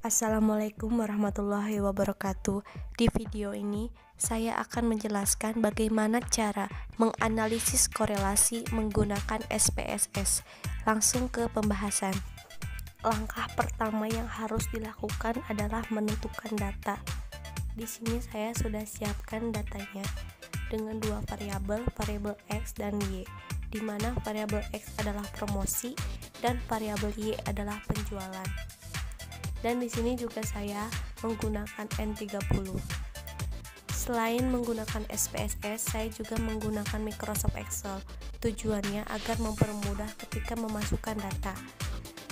Assalamualaikum warahmatullahi wabarakatuh. Di video ini, saya akan menjelaskan bagaimana cara menganalisis korelasi menggunakan SPSS. Langsung ke pembahasan. Langkah pertama yang harus dilakukan adalah menentukan data. Di sini saya sudah siapkan datanya dengan dua variabel X dan Y, di mana variabel X adalah promosi dan variabel Y adalah penjualan. Dan di sini juga saya menggunakan N30. Selain menggunakan SPSS, saya juga menggunakan Microsoft Excel. Tujuannya agar mempermudah ketika memasukkan data.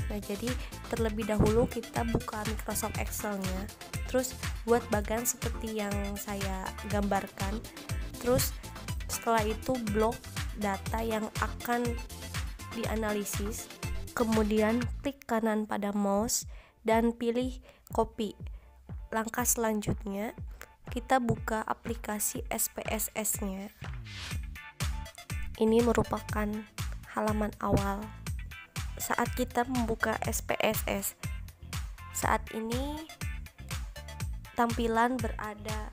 Nah, jadi terlebih dahulu kita buka Microsoft Excel-nya, terus buat bagan seperti yang saya gambarkan. Terus setelah itu blok data yang akan dianalisis, kemudian klik kanan pada mouse dan pilih copy. Langkah selanjutnya, kita buka aplikasi SPSS-nya. Ini merupakan halaman awal saat kita membuka SPSS. Saat ini tampilan berada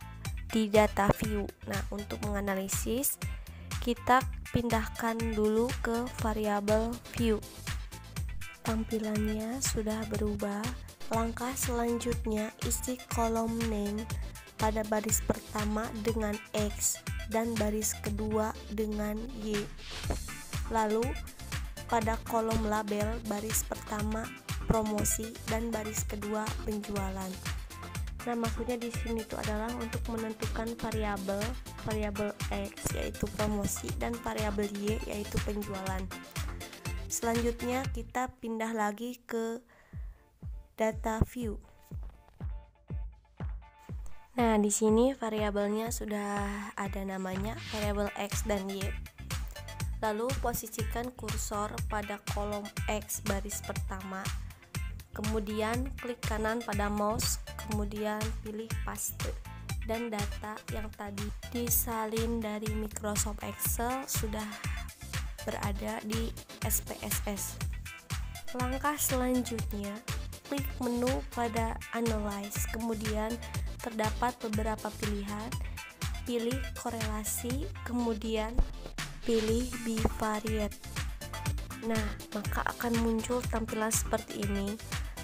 di data view. Nah, untuk menganalisis, kita pindahkan dulu ke variabel view. Tampilannya sudah berubah. Langkah selanjutnya, isi kolom name pada baris pertama dengan X dan baris kedua dengan Y. Lalu pada kolom label baris pertama promosi dan baris kedua penjualan. Nah, maksudnya di sini itu adalah untuk menentukan variabel X yaitu promosi dan variabel Y yaitu penjualan. Selanjutnya kita pindah lagi ke data view. Nah, di sini variabelnya sudah ada namanya, variabel X dan Y. Lalu posisikan kursor pada kolom X baris pertama. Kemudian klik kanan pada mouse, kemudian pilih paste. Dan data yang tadi disalin dari Microsoft Excel sudah berada di SPSS. Langkah selanjutnya, klik menu pada Analyze, kemudian terdapat beberapa pilihan, pilih korelasi, kemudian pilih bivariate. Nah, maka akan muncul tampilan seperti ini.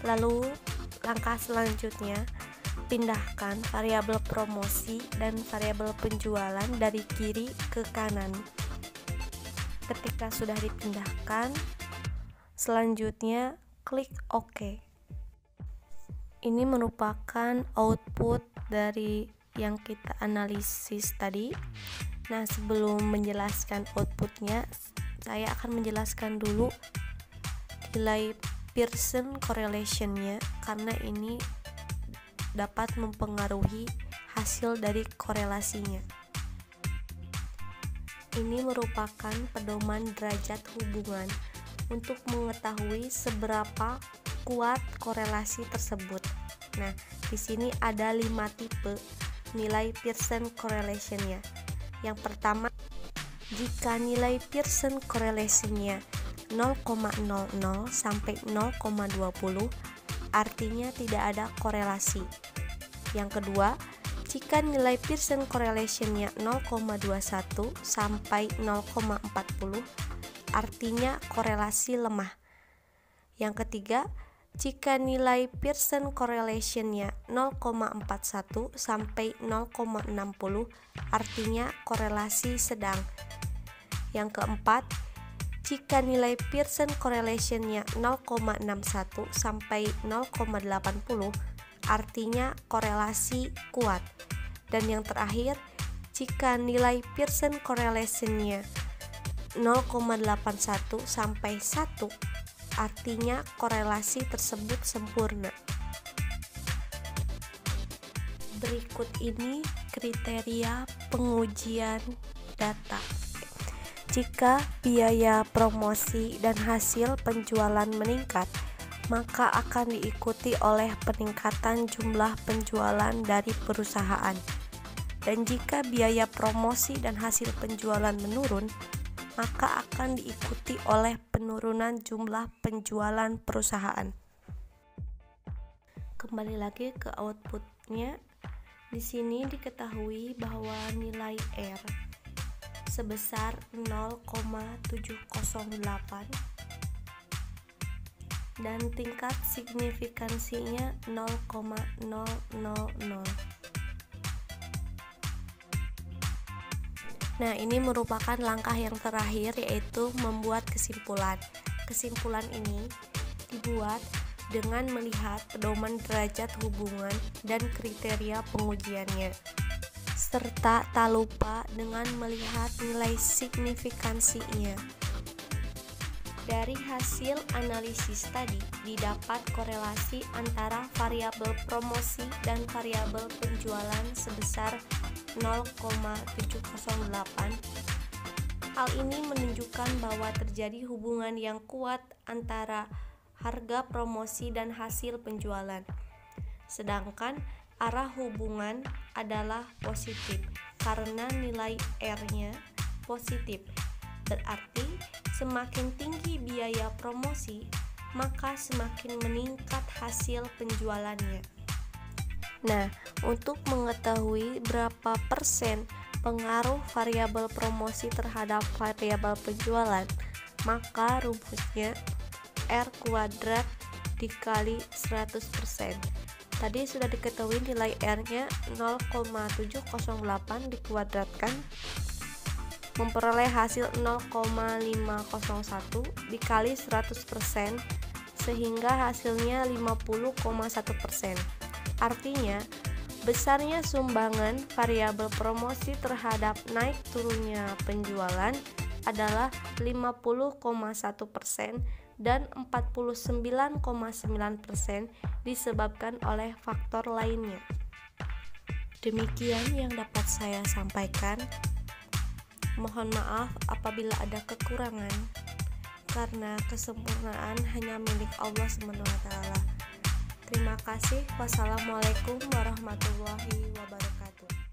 Lalu langkah selanjutnya, pindahkan variabel promosi dan variabel penjualan dari kiri ke kanan. Ketika sudah dipindahkan, selanjutnya klik OK. Ini merupakan output dari yang kita analisis tadi. Nah, sebelum menjelaskan outputnya, saya akan menjelaskan dulu nilai Pearson correlation-nya, karena ini dapat mempengaruhi hasil dari korelasinya. Ini merupakan pedoman derajat hubungan untuk mengetahui seberapa kuat korelasi tersebut. Nah, di sini ada 5 tipe nilai Pearson correlation-nya. Yang pertama, jika nilai Pearson correlation-nya 0,00 sampai 0,20, artinya tidak ada korelasi. Yang kedua, jika nilai Pearson correlation-nya 0,21 sampai 0,40, artinya korelasi lemah. Yang ketiga, jika nilai Pearson correlation-nya 0,41 sampai 0,60, artinya korelasi sedang. Yang keempat, jika nilai Pearson correlation-nya 0,61 sampai 0,80, artinya korelasi kuat. Dan yang terakhir, jika nilai Pearson correlation-nya 0,81 sampai 1, artinya korelasi tersebut sempurna. Berikut ini kriteria pengujian data. Jika biaya promosi dan hasil penjualan meningkat, maka akan diikuti oleh peningkatan jumlah penjualan dari perusahaan. Dan jika biaya promosi dan hasil penjualan menurun, maka akan diikuti oleh penurunan jumlah penjualan perusahaan. Kembali lagi ke outputnya. Di sini diketahui bahwa nilai R sebesar 0,708 dan tingkat signifikansinya 0,000. Nah, ini merupakan langkah yang terakhir, yaitu membuat kesimpulan. Kesimpulan ini dibuat dengan melihat pedoman derajat hubungan dan kriteria pengujiannya, serta tak lupa dengan melihat nilai signifikansinya. Dari hasil analisis tadi didapat korelasi antara variabel promosi dan variabel penjualan sebesar 0,708. Hal ini menunjukkan bahwa terjadi hubungan yang kuat antara harga promosi dan hasil penjualan. Sedangkan arah hubungan adalah positif karena nilai R-nya positif. Berarti semakin tinggi biaya promosi, maka semakin meningkat hasil penjualannya. Nah, untuk mengetahui berapa persen pengaruh variabel promosi terhadap variabel penjualan, maka rumusnya R kuadrat dikali 100%. Tadi sudah diketahui nilai R-nya 0,708 dikuadratkan memperoleh hasil 0,501 dikali 100%, sehingga hasilnya 50,1%. Artinya, besarnya sumbangan variabel promosi terhadap naik turunnya penjualan adalah 50,1% dan 49,9% disebabkan oleh faktor lainnya. Demikian yang dapat saya sampaikan. Mohon maaf apabila ada kekurangan, karena kesempurnaan hanya milik Allah SWT. Terima kasih. Wassalamualaikum warahmatullahi wabarakatuh.